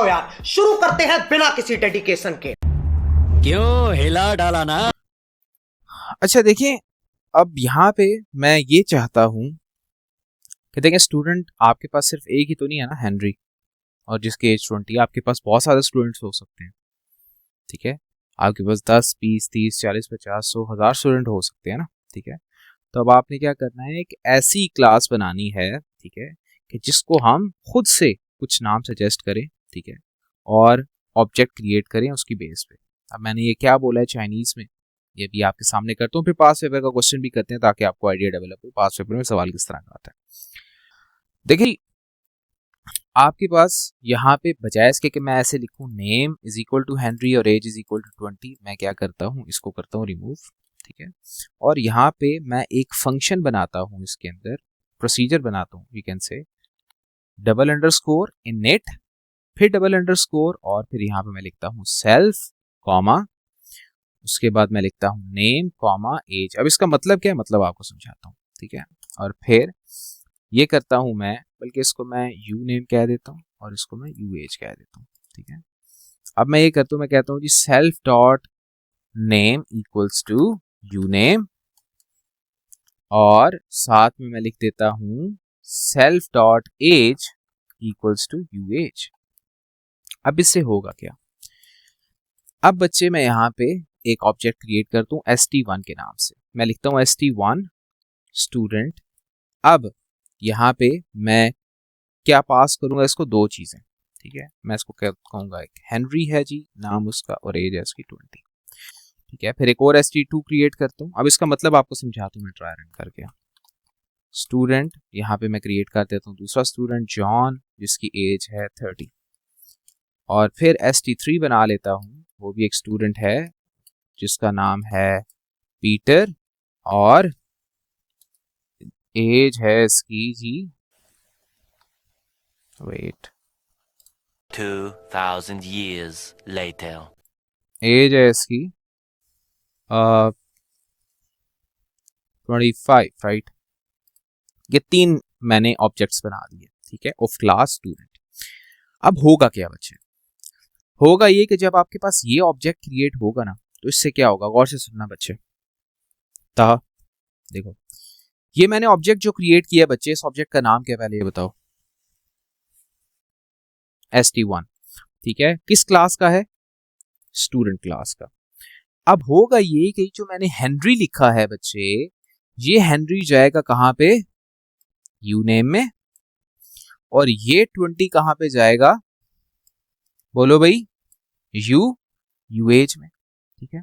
आओ यार शुरू करते हैं बिना किसी डेडिकेशन के। क्यों हिला डाला ना। अच्छा देखिए, अब यहाँ पे मैं ये चाहता हूँ कि देखें, स्टूडेंट आपके पास सिर्फ एक ही तो नहीं है ना, हेनरी, और जिसकी एज 20, आपके पास बहुत सारे स्टूडेंट्स हो सकते हैं। ठीक है, आपके पास 10, 20, 30, 40, 50, 100, 1000 स्टूडेंट हो सकते हैं ना। ठीक है, तो अब आपने क्या करना है, एक ऐसी क्लास बनानी है, ठीक है, कि जिसको हम खुद से कुछ नाम सजेस्ट करें, ठीक है, और ऑब्जेक्ट क्रिएट करें उसकी बेस पे। अब मैंने ये क्या बोला है चाइनीज में, ये भी आपके सामने करता हूँ, फिर पास पेपर का क्वेश्चन भी करते हैं ताकि आपको आइडिया डेवलप हो पास पेपर में सवाल किस तरह का आता है। देखिए, आपके पास यहाँ पे बजाय इसके कि मैं ऐसे लिखूं name is equal to Henry और एज इज इक्वल टू 20, मैं क्या करता हूँ, इसको करता हूँ रिमूव। ठीक है, और यहाँ पे मैं एक फंक्शन बनाता हूँ, इसके अंदर प्रोसीजर बनाता हूँ, you can say double underscore init, फिर डबल अंडरस्कोर, और फिर यहाँ पे मैं लिखता हूँ सेल्फ कॉमा, उसके बाद मैं लिखता हूँ नेम कॉमा एज। अब इसका मतलब क्या है, मतलब आपको समझाता हूँ। ठीक है, और फिर ये करता हूँ मैं, बल्कि इसको मैं यू नेम कह देता हूँ और इसको मैं यू एज कह देता हूँ। ठीक है, अब मैं ये करता हूँ, मैं कहता हूँ जी self dot name equals to you name, और साथ में मैं लिख देता हूँ self dot age equals to U age. अब इससे होगा क्या, अब बच्चे मैं यहाँ पे एक ऑब्जेक्ट क्रिएट करता हूँ st1 के नाम से, मैं लिखता हूँ st1 स्टूडेंट। अब यहाँ पे मैं क्या पास करूंगा, इसको दो चीजें। ठीक है, मैं इसको क्या कहूंगा, एक हेनरी है जी नाम उसका और एज है उसकी 20। ठीक है, फिर एक और st2 क्रिएट करता हूँ। अब इसका मतलब आपको समझाता हूँ मैं ट्राई रन करके। स्टूडेंट यहाँ पे मैं क्रिएट कर देता हूँ दूसरा स्टूडेंट जॉन जिसकी एज है 30, और फिर st3 बना लेता हूँ, वो भी एक स्टूडेंट है जिसका नाम है पीटर, और एज है इसकी जी, वेट, 2000 years later. एज है इसकी 25, राइट। ये तीन मैंने ऑब्जेक्ट्स बना दिए, ठीक है, ऑफ क्लास स्टूडेंट। अब होगा क्या बच्चे, होगा ये कि जब आपके पास ये ऑब्जेक्ट क्रिएट होगा ना, तो इससे क्या होगा, गौर से सुनना बच्चे। देखो, ये मैंने ऑब्जेक्ट जो क्रिएट किया बच्चे, इस ऑब्जेक्ट का नाम क्या, पहले ये बताओ। st1, ठीक है, किस क्लास का है, स्टूडेंट क्लास का। अब होगा ये कि जो मैंने हेनरी लिखा है बच्चे, ये हेनरी जाएगा कहां पे, यू नेम में, और ये 20 कहां पे जाएगा, बोलो भाई, यू एज में। ठीक है,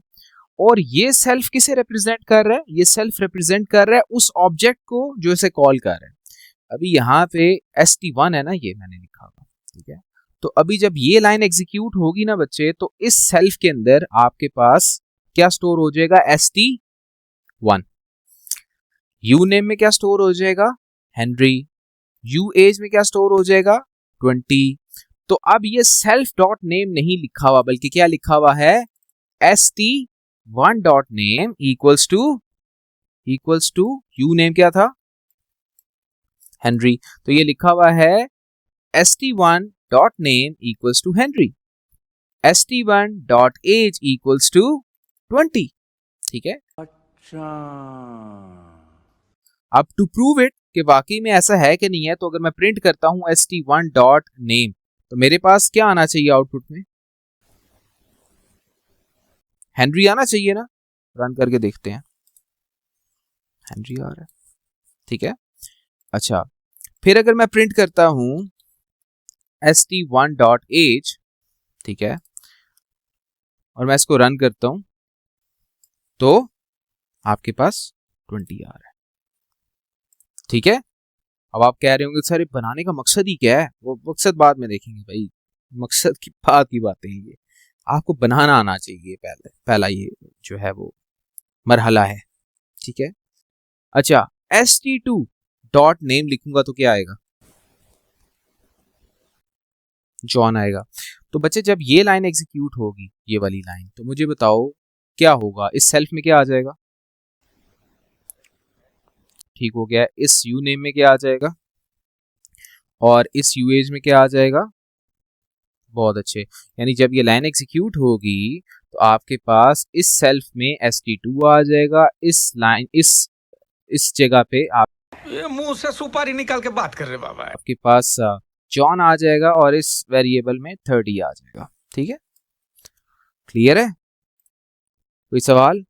और ये सेल्फ किसे रिप्रेजेंट कर रहा है, ये सेल्फ रिप्रेजेंट कर रहा है उस ऑब्जेक्ट को जो इसे कॉल कर रहा है। अभी यहाँ पे st1 है ना, ये मैंने लिखा हुआ। ठीक है, तो अभी जब ये लाइन एग्जीक्यूट होगी ना बच्चे, तो इस सेल्फ के अंदर आपके पास क्या स्टोर हो जाएगा, st1। यू नेम में क्या स्टोर हो जाएगा, हेनरी। यू एज में क्या स्टोर हो जाएगा, 20। तो अब ये सेल्फ डॉट नेम नहीं लिखा हुआ, बल्कि क्या लिखा हुआ है, st1 dot name equals to you name क्या था, हेनरी। तो ये लिखा हुआ है st1 dot name equals to Henry, st1 dot age equals to 20। ठीक है, अब टू प्रूव इट कि वाकई में ऐसा है कि नहीं है, तो अगर मैं प्रिंट करता हूं st1 डॉट नेम, तो मेरे पास क्या आना चाहिए आउटपुट में, हेनरी आना चाहिए ना। रन करके देखते हैं, हेनरी आ रहा है। ठीक है, अच्छा, फिर अगर मैं प्रिंट करता हूं st1 डॉट एज, ठीक है, और मैं इसको रन करता हूं, तो आपके पास 20 आ रहा है। ठीक है, अब आप कह रहे होंगे सर बनाने का मकसद ही क्या है, वो मकसद बाद में देखेंगे भाई, मकसद की बात की बातें हैं ये, आपको बनाना आना चाहिए, पहला ये जो है वो मरहला है। ठीक है, अच्छा, st2 डॉट नेम लिखूंगा तो क्या आएगा, जॉन आएगा। तो बच्चे जब ये लाइन एग्जीक्यूट होगी, ये वाली लाइन, तो मुझे बताओ क्या होगा, इस सेल्फ में क्या आ जाएगा, ठीक हो गया, इस यू नेम में क्या आ जाएगा, और इस यूएज में क्या आ जाएगा, बहुत अच्छे। यानी जब ये लाइन एग्जीक्यूट होगी तो आपके पास इस सेल्फ में st2 आ जाएगा, इस लाइन इस जगह पे ये मुंह से सुपारी निकाल के बात कर रहे बाबा। आपके पास जॉन आ जाएगा और इस वेरिएबल में 30 आ जाएगा। ठीक है, क्लियर है? कोई सवाल?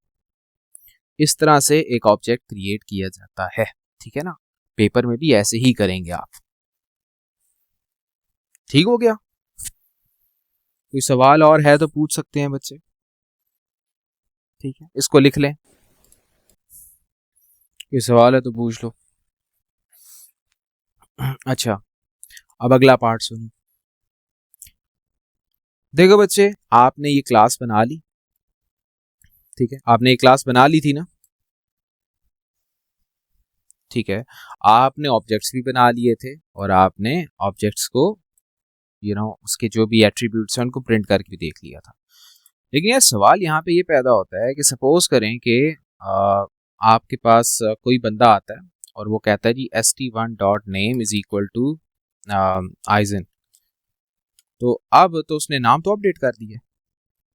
इस तरह से एक ऑब्जेक्ट क्रिएट किया जाता है। ठीक है ना, पेपर में भी ऐसे ही करेंगे आप। ठीक हो गया? कोई सवाल और है तो पूछ सकते हैं बच्चे। ठीक है, इसको लिख लें। कोई सवाल है तो पूछ लो। अच्छा, अब अगला पार्ट सुनो। देखो बच्चे, आपने ये क्लास बना ली। ठीक है, आपने ये क्लास बना ली थी ना? ठीक है, आपने ऑब्जेक्ट्स भी बना लिए थे और आपने ऑब्जेक्ट्स को उसके जो भी एट्रीब्यूट्स हैं उनको प्रिंट करके भी देख लिया था। लेकिन यार सवाल यहाँ पे ये पैदा होता है कि सपोज करें कि आपके पास कोई बंदा आता है और वो कहता है जी st1.name is equal to Eisen. तो अब तो उसने नाम तो अपडेट कर दिया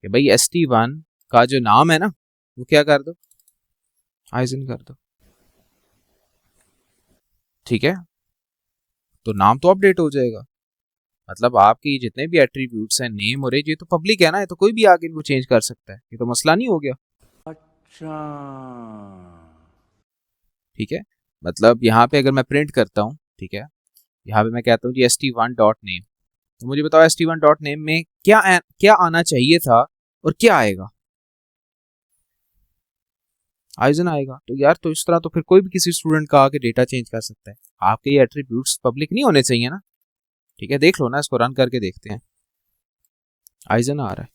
कि भाई st1 का जो नाम है ना वो क्या कर दो, आइजन कर दो। ठीक है, तो नाम तो अपडेट हो जाएगा। मतलब आपके जितने भी एट्रीब्यूट्स हैं, नेम और एज, ये तो पब्लिक है ना, ये तो कोई भी आके इनको चेंज कर सकता है, ये तो मसला नहीं हो गया। अच्छा, ठीक है, मतलब यहाँ पे अगर मैं प्रिंट करता हूँ, ठीक है, यहाँ पे मैं कहता हूँ जी st1.name, तो मुझे बताओ st1.name में क्या आना चाहिए था और क्या आएगा? आइजन आएगा। तो यार तो इस तरह तो फिर कोई भी किसी स्टूडेंट का आके डेटा चेंज कर सकता है। आपके ये एट्रीब्यूट्स पब्लिक नहीं होने चाहिए ना। ठीक है, देख लो ना, इसको रन करके देखते हैं। आइजन आ रहा है।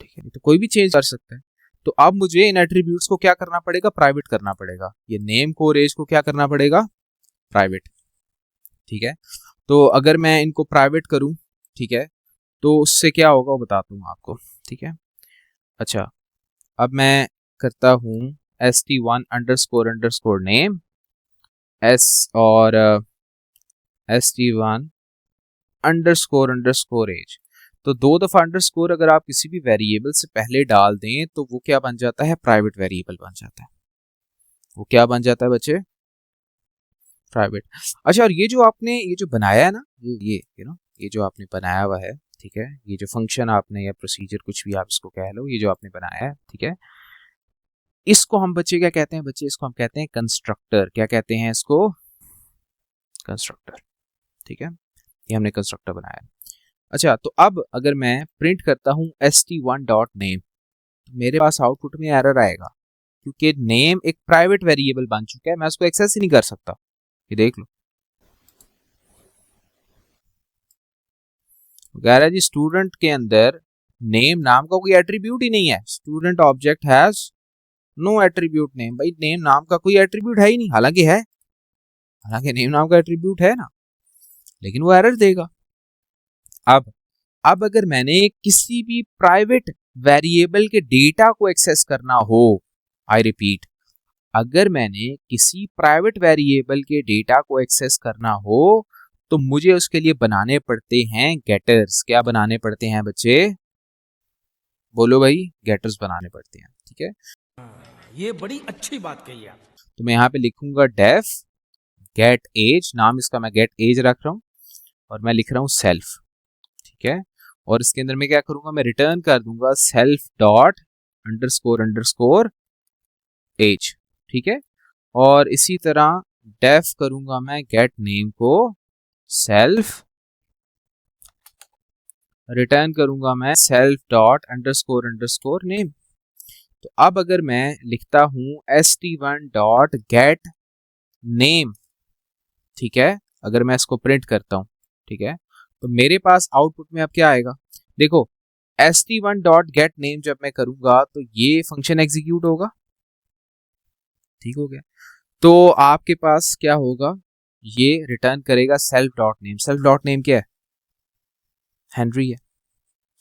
ठीक है, तो कोई भी चेंज कर सकता है। तो अब मुझे इन एट्रीब्यूट्स को क्या करना पड़ेगा? प्राइवेट करना पड़ेगा। ये नेम को और एज को क्या करना पड़ेगा? प्राइवेट। ठीक है, तो अगर मैं इनको प्राइवेट करूं, ठीक है, तो उससे क्या होगा वो बताता हूं आपको। ठीक है, अच्छा, अब मैं करता हूं st1__name s और st1__age। तो 2 दफा अंडरस्कोर अगर आप किसी भी वेरिएबल से पहले डाल दें तो वो क्या बन जाता है? प्राइवेट वेरिएबल बन जाता है। वो क्या बन जाता है बच्चे? प्राइवेट। अच्छा, और ये जो आपने ये जो बनाया है ना, ये जो आपने बनाया हुआ है, ठीक है, ये जो फंक्शन आपने या प्रोसीजर कुछ भी आप इसको कह लो, ये जो आपने बनाया है, ठीक है, इसको हम बच्चे क्या कहते हैं? बच्चे इसको हम कहते हैं कंस्ट्रक्टर। क्या कहते हैं इसको? कंस्ट्रक्टर। ठीक है, ये हमने कंस्ट्रक्टर बनाया है। अच्छा, तो अब अगर मैं प्रिंट करता हूं st1.name, मेरे पास आउटपुट में एरर आएगा क्योंकि नेम एक प्राइवेट वेरिएबल बन चुका है, मैं उसको एक्सेस ही नहीं कर सकता। ये देख लो, वगैरह जी, स्टूडेंट के अंदर नेम नाम का कोई एट्रीब्यूट ही नहीं है। Student object has no attribute name. भाई नेम नाम का कोई एट्रीब्यूट है ही नहीं, हालांकि नेम नाम का एट्रीब्यूट है ना, लेकिन वो एरर देगा। अब अगर मैंने किसी भी प्राइवेट वेरिएबल के डेटा को एक्सेस करना हो, आई रिपीट, अगर मैंने किसी प्राइवेट वेरिएबल के डेटा को एक्सेस करना हो तो मुझे उसके लिए बनाने पड़ते हैं गेटर्स। क्या बनाने पड़ते हैं बच्चे? बोलो भाई, गेटर्स बनाने पड़ते हैं। ठीक है, ये बड़ी अच्छी बात कही आप। तो मैं यहाँ पे लिखूंगा डेफ गेट एज, नाम इसका मैं गेट एज रख रहा हूँ और मैं लिख रहा हूँ सेल्फ। ठीक है, और इसके अंदर मैं क्या करूंगा? मैं रिटर्न कर दूंगा सेल्फ डॉट अंडरस्कोर एज। ठीक है, और इसी तरह डेफ करूंगा मैं गेट नेम को सेल्फ, रिटर्न करूंगा मैं सेल्फ डॉट अंडरस्कोर नेम। तो अब अगर मैं लिखता हूं st1 डॉट गेट नेम, ठीक है, अगर मैं इसको प्रिंट करता हूं, ठीक है, तो मेरे पास आउटपुट में अब क्या आएगा? देखो, st1 डॉट गेट नेम जब मैं करूंगा तो ये फंक्शन एग्जीक्यूट होगा। ठीक हो गया, तो आपके पास क्या होगा? ये रिटर्न करेगा self dot name. Self dot name क्या है? हेनरी है,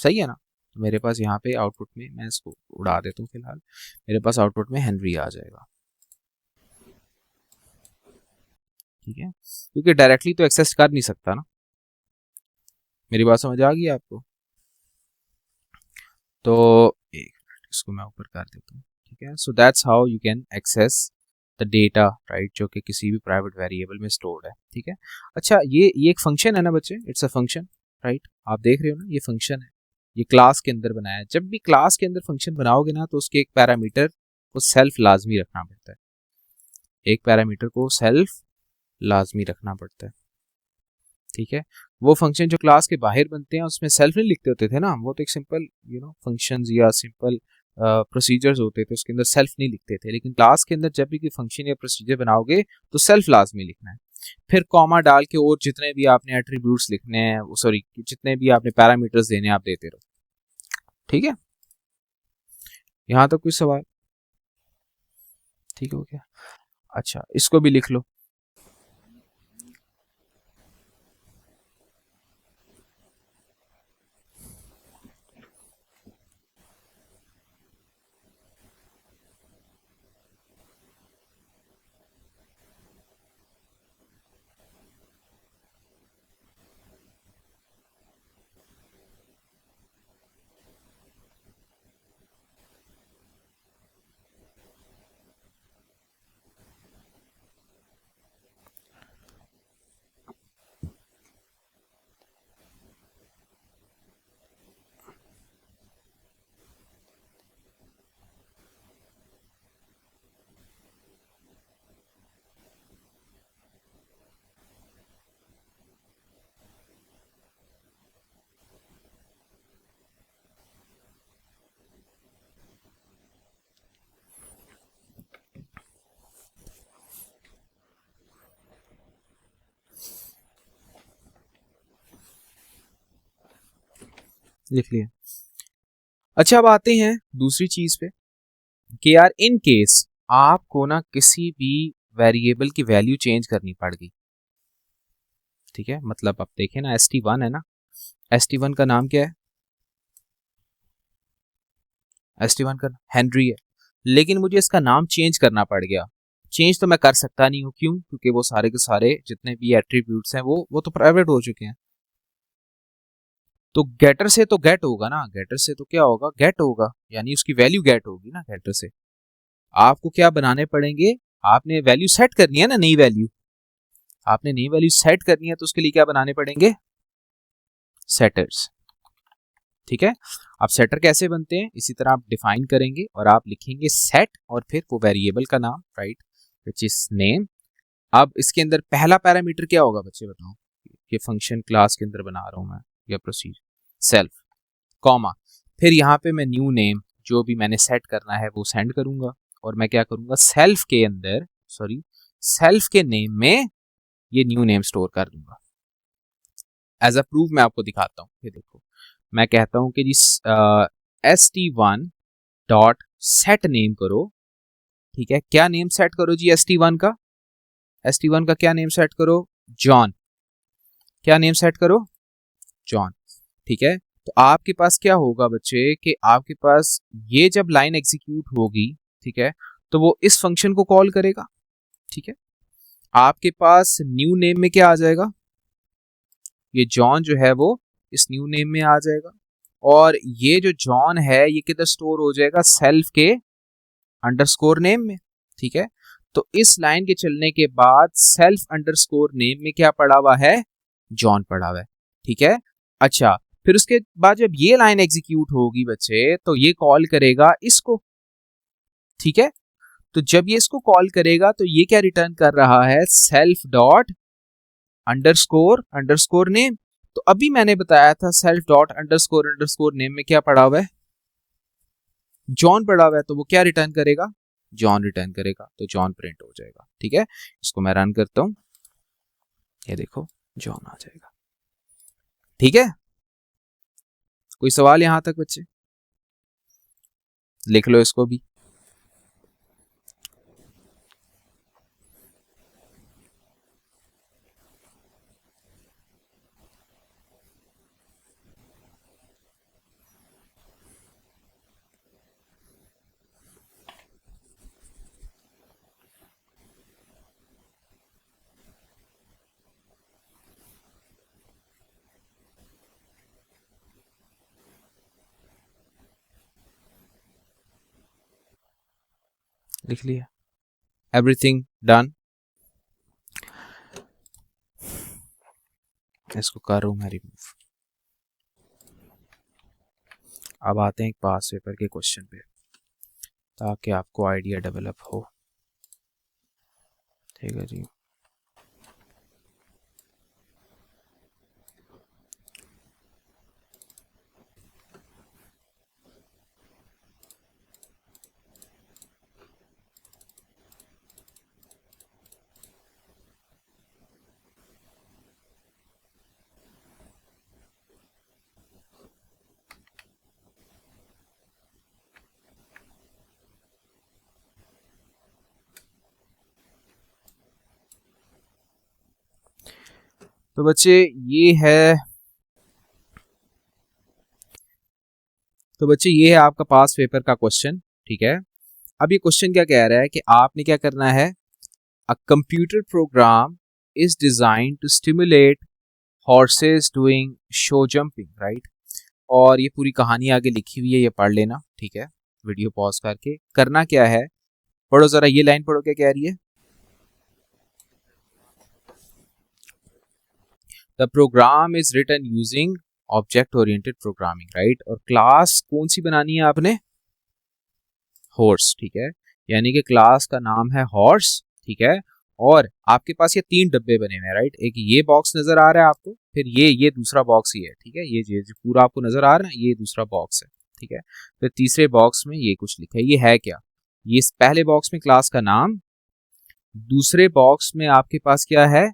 सही है ना? तो मेरे पास यहाँ पे आउटपुट में, मैं इसको उड़ा देता हूँ फिलहाल, मेरे पास आउटपुट में हेनरी आ जाएगा। ठीक है, क्योंकि डायरेक्टली तो एक्सेस कर नहीं सकता ना, मेरी बात समझ आ गई आपको? तो एक मिनट, इसको मैं ऊपर कर देता हूँ, ठीक है। So that's how you can access the data, right, जो कि किसी भी प्राइवेट वेरिएबल में स्टोर्ड है, ठीक है। अच्छा, ये एक फंक्शन है ना बच्चे, इट्स अ फंक्शन, राइट। आप देख रहे हो ना, ये फंक्शन है, ये क्लास के अंदर बनाया है। जब भी क्लास के अंदर फंक्शन बनाओगे ना, तो उसके एक पैरामीटर को सेल्फ लाजमी रखना पड़ता है, एक पैरामीटर को सेल्फ लाजमी रखना पड़ता है, ठीक है। वो फंक्शन जो क्लास के बाहर बनते हैं उसमें सेल्फ नहीं लिखते होते थे ना, वो तो एक सिंपल फंक्शंस या सिंपल प्रोसीजर्स होते थे, उसके अंदर सेल्फ नहीं लिखते थे। लेकिन क्लास के अंदर जब भी कोई फंक्शन या प्रोसीजर बनाओगे तो सेल्फ लाजमी लिखना है। फिर कॉमा डाल के और जितने भी आपने एट्रीब्यूट्स लिखने हैं, सॉरी, जितने भी आपने पैरामीटर्स देने हैं आप देते रहो, ठीक है। यहाँ तक कोई सवाल? ठीक हो गया। अच्छा, इसको भी लिख लो। लिख लिया। अच्छा, अब आते हैं दूसरी चीज पे कि यार इन केस आपको ना किसी भी वेरिएबल की वैल्यू चेंज करनी पड़ गई, ठीक है। मतलब आप देखें ना, st1 है ना, st1 का नाम क्या है? st1 का हेनरी है, लेकिन मुझे इसका नाम चेंज करना पड़ गया। चेंज तो मैं कर सकता नहीं हूँ, क्यों? क्योंकि वो सारे के सारे जितने भी एट्रीब्यूट्स हैं वो तो प्राइवेट हो चुके हैं। तो गेटर से तो गेट होगा ना, गेटर से तो क्या होगा? गेट होगा, यानी उसकी वैल्यू गेट होगी ना गेटर से। आपको क्या बनाने पड़ेंगे? आपने वैल्यू सेट करनी है ना, नई वैल्यू, आपने नई वैल्यू सेट करनी है, तो उसके लिए क्या बनाने पड़ेंगे? सेटर्स, ठीक है। आप सेटर कैसे बनते हैं? इसी तरह आप डिफाइन करेंगे और आप लिखेंगे सेट और फिर वो वेरिएबल का नाम, राइट, विच इज नेम। अब इसके अंदर पहला पैरामीटर क्या होगा बच्चे, बताओ? ये फंक्शन क्लास के अंदर बना रहा हूं मैं, या प्रोसीजर, सेल्फ, कॉमा, फिर यहाँ पे मैं न्यू नेम जो भी मैंने सेट करना है वो सेंड करूंगा, और मैं क्या करूंगा, सेल्फ के अंदर, सॉरी, सेल्फ के नेम में ये न्यू नेम स्टोर कर दूंगा। एज अ प्रूफ मैं आपको दिखाता हूँ, ये देखो, मैं कहता हूं कि जी st1 डॉट सेट नेम करो, ठीक है। क्या नेम सेट करो जी st1 का? st1 का क्या नेम सेट करो? जॉन। क्या नेम सेट करो? जॉन, ठीक है। तो आपके पास क्या होगा बच्चे कि आपके पास ये जब लाइन एग्जीक्यूट होगी, ठीक है, तो वो इस फंक्शन को कॉल करेगा, ठीक है। आपके पास न्यू नेम में क्या आ जाएगा? ये जॉन जो है वो इस न्यू नेम में आ जाएगा, और ये जो जॉन है ये किधर स्टोर हो जाएगा? सेल्फ के अंडरस्कोर नेम में, ठीक है। तो इस लाइन के चलने के बाद सेल्फ अंडरस्कोर नेम में क्या पड़ा हुआ है? जॉन पड़ा हुआ है, ठीक है। अच्छा, फिर उसके बाद जब ये लाइन एग्जीक्यूट होगी बच्चे, तो ये कॉल करेगा इसको, ठीक है। तो जब ये इसको कॉल करेगा तो ये क्या रिटर्न कर रहा है? Self dot underscore underscore name. तो अभी मैंने बताया था self dot underscore underscore name में क्या पड़ा हुआ है? जॉन पड़ा हुआ है, तो वो क्या रिटर्न करेगा? जॉन रिटर्न करेगा, तो जॉन प्रिंट हो जाएगा, ठीक है। इसको मैं रन करता हूं, ये देखो जॉन आ जाएगा, ठीक है। कोई सवाल यहां तक बच्चे? लिख लो इसको भी। लिख लिया, एवरीथिंग डन। इसको कर रहा हूँ मैं रिमूव। अब आते हैं एक पास पेपर के क्वेश्चन पे, ताकि आपको आइडिया डेवलप हो। ठीक है जी। तो बच्चे ये है आपका पास पेपर का क्वेश्चन। ठीक है, अब ये क्वेश्चन क्या कह रहा है कि आपने क्या करना है, a computer program is design to stimulate horses doing show jumping, right. और ये पूरी कहानी आगे लिखी हुई है, ये पढ़ लेना। ठीक है, वीडियो पॉज करके। करना क्या है, पढ़ो जरा, ये लाइन पढ़ो, क्या कह रही है। The program is written using object oriented programming, right. और क्लास कौन सी बनानी है आपने, हॉर्स। ठीक है, यानी कि क्लास का नाम है हॉर्स। ठीक है, और आपके पास ये 3 डब्बे बने हुए हैं, राइट। एक ये बॉक्स नजर आ रहा है आपको, फिर ये दूसरा बॉक्स ही है। ठीक है, ये जो पूरा आपको नजर आ रहा है, ये दूसरा बॉक्स है। ठीक है, फिर तीसरे बॉक्स में ये कुछ लिखा है, ये है क्या, ये पहले बॉक्स में क्लास का नाम, दूसरे बॉक्स में आपके पास क्या है,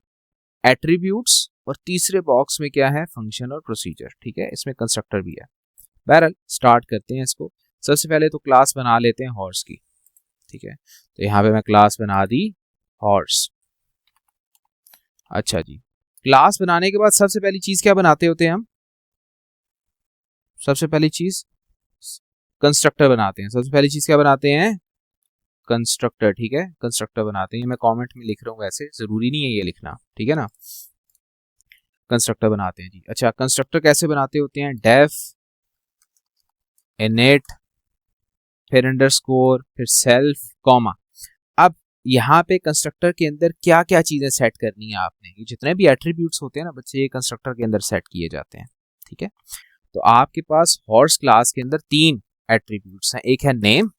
एट्रीब्यूट्स, और तीसरे बॉक्स में क्या है, फंक्शन और प्रोसीजर। ठीक है, इसमें कंस्ट्रक्टर भी है। बहरहाल स्टार्ट करते हैं इसको। सबसे पहले तो क्लास बना लेते हैं हॉर्स की। ठीक है, तो यहाँ पे मैं क्लास बना दी हॉर्स। अच्छा जी, क्लास बनाने के बाद सबसे पहली चीज क्या बनाते होते हैं हम, सबसे पहली चीज कंस्ट्रक्टर बनाते हैं। सबसे पहली चीज क्या बनाते हैं, कंस्ट्रक्टर। ठीक है, कंस्ट्रक्टर बनाते हैं, मैं कमेंट में लिख रहा हूँ, वैसे जरूरी नहीं है ये लिखना। ठीक है ना, कंस्ट्रक्टर बनाते हैं जी। अच्छा, कंस्ट्रक्टर कैसे बनाते होते हैं, डेफ, इनिट, फिर अंडरस्कोर, फिर सेल्फ, कॉमा। अब यहाँ पे कंस्ट्रक्टर के अंदर क्या क्या चीजें सेट करनी है आपने, ये जितने भी एट्रीब्यूट्स होते हैं ना बच्चे, ये कंस्ट्रक्टर के अंदर सेट किए जाते हैं। ठीक है, तो आपके पास हॉर्स क्लास के अंदर 3 एट्रीब्यूट्स हैं। एक है नेम,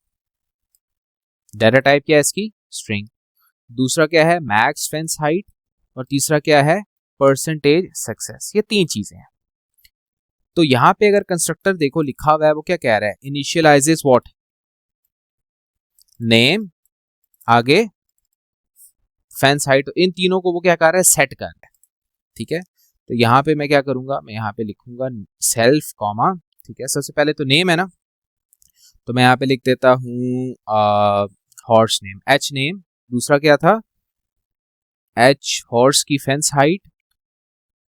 डाटा टाइप क्या है इसकी, स्ट्रिंग। दूसरा क्या है, मैक्स फेंस हाइट, और तीसरा क्या है, परसेंटेज सक्सेस। ये 3 चीजें हैं। तो यहां पे अगर कंस्ट्रक्टर देखो लिखा हुआ है, वो क्या कह रहा है, इनिशियलाइजेस व्हाट, नेम, आगे फेंस हाइट। तो इन तीनों को वो क्या कर रहा है, सेट कर रहा है। ठीक है, तो यहाँ पे मैं क्या करूंगा, मैं यहाँ पे लिखूंगा सेल्फ कॉमा। ठीक है, सबसे पहले तो नेम है ना, तो मैं यहाँ पे लिख देता हूँ हॉर्स नेम, एच नेम। दूसरा क्या था, एच हॉर्स की फेंस हाइट,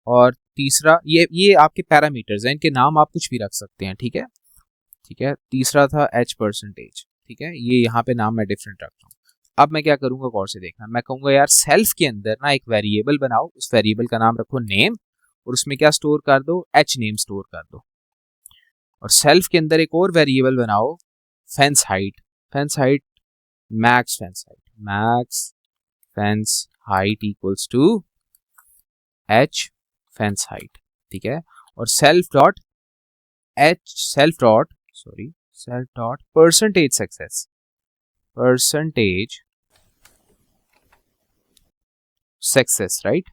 और तीसरा ये आपके पैरामीटर्स हैं, इनके नाम आप कुछ भी रख सकते हैं। ठीक है, ठीक है। तीसरा था एच परसेंटेज। ठीक है, ये यहाँ पे नाम मैं डिफरेंट रख रहा हूँ। अब मैं क्या करूंगा, गौर से देखना, मैं कहूंगा यार सेल्फ के अंदर ना एक वेरिएबल बनाओ, उस वेरिएबल का नाम रखो नेम, और उसमें क्या स्टोर कर दो, एच नेम स्टोर कर दो। और सेल्फ के अंदर एक और वेरिएबल बनाओ, fence height, fence height, max fence height, max fence height equals to H fence height. ठीक है, और self dot percentage success, percentage success, right,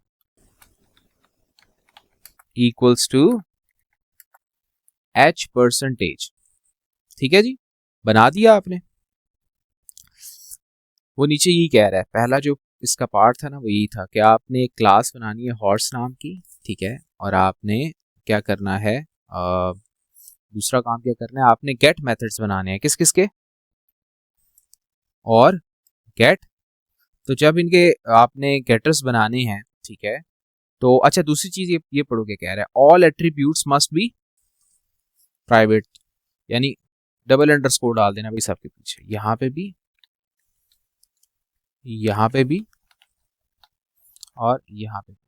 equals to H percentage. ठीक है जी, बना दिया आपने। वो नीचे यही कह रहा है, पहला जो इसका पार्ट था ना वो यही था कि आपने एक क्लास बनानी है हॉर्स नाम की। ठीक है, और आपने क्या करना है, दूसरा काम क्या करना है, आपने गेट मेथड्स बनाने हैं, किस किस के, और गेट। तो जब इनके आपने गेटर्स बनाने हैं, ठीक है, तो अच्छा दूसरी चीज ये पढ़ो क्या कह रहा है, all attributes must be private, यानी डबल अंडरस्कोर डाल देना भाई सबके पीछे, यहाँ पे भी, यहाँ पे भी, और यहाँ पे भी।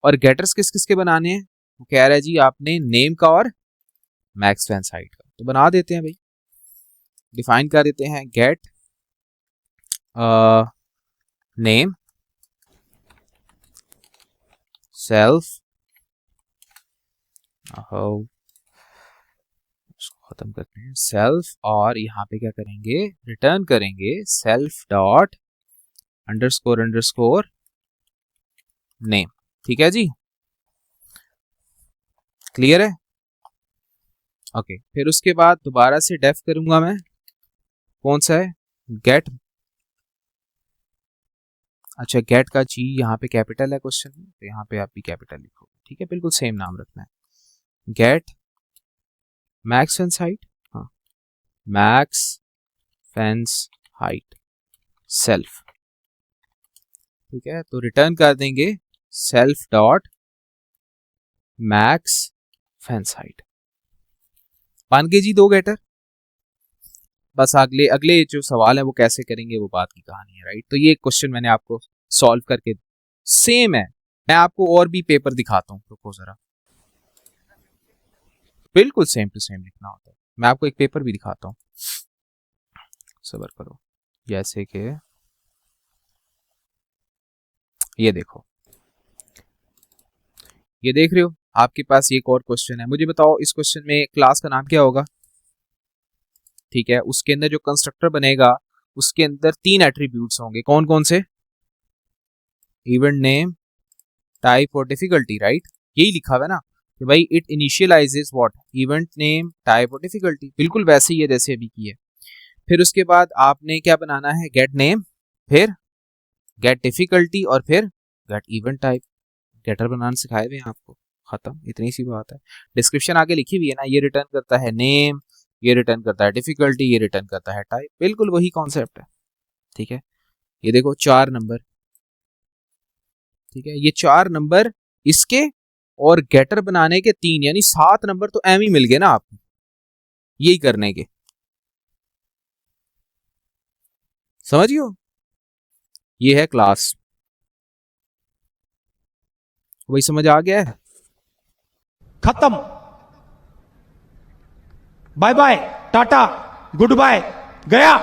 और गेटर्स किस किस के बनाने हैं, वो कह रहा है जी आपने नेम का और मैक्स फेंस हाइट का। तो बना देते हैं भाई, डिफाइन कर देते हैं गेट नेम, सेल्फ, उसको खत्म करते हैं, सेल्फ, और यहाँ पे क्या करेंगे, रिटर्न करेंगे self dot underscore underscore name. ठीक है जी, क्लियर है? ओके, फिर उसके बाद दोबारा से डेफ करूंगा मैं, कौन सा है, गेट। अच्छा, गेट का जी यहाँ पे कैपिटल है क्वेश्चन में, तो यहाँ पे आप भी कैपिटल लिखोगे। ठीक है, बिल्कुल सेम नाम रखना है। गेट मैक्स फेंस हाइट, हाँ, मैक्स फेंस हाइट सेल्फ। ठीक है, तो रिटर्न कर देंगे self dot max fence height. मान के जी दो गेटर। बस अगले अगले जो सवाल है वो कैसे करेंगे वो बात की कहानी है, राइट। तो ये क्वेश्चन मैंने आपको सॉल्व करके, सेम है। मैं आपको और भी पेपर दिखाता हूँ, रुको जरा, बिल्कुल सेम टू सेम लिखना होता है। मैं आपको एक पेपर भी दिखाता हूँ, सबर करो। जैसे कि ये देखो, ये देख रहे हो, आपके पास एक और क्वेश्चन है। मुझे बताओ इस क्वेश्चन में क्लास का नाम क्या होगा? ठीक है, उसके अंदर जो कंस्ट्रक्टर बनेगा उसके अंदर 3 एट्रीब्यूट्स होंगे। कौन कौन से? इवेंट नेम, टाइप और डिफिकल्टी, राइट। यही लिखा हुआ है ना कि भाई it initialises what, event name, type और डिफिकल्टी। बिल्कुल वैसे ही है जैसे अभी की है। फिर उसके बाद आपने क्या बनाना है, गेट नेम, फिर गेट डिफिकल्टी और फिर गेट इवेंट टाइप। गेटर बनाना सिखाए हुए हैं आपको, खत्म, इतनी सी बात है। डिस्क्रिप्शन आगे लिखी हुई है ना, ये रिटर्न करता है नेम, ये रिटर्न करता है डिफिकल्टी, ये रिटर्न करता है टाइप। बिल्कुल वही कॉन्सेप्ट है। ठीक है, ये देखो 4 नंबर, ठीक है, ये 4 नंबर इसके और गेटर बनाने के 3, यानी 7 नंबर तो एम ही मिल गए ना आपको यही करने के। समझियो, ये है क्लास। वही समझ आ गया है? खत्म, bye bye, tata, goodbye, गया।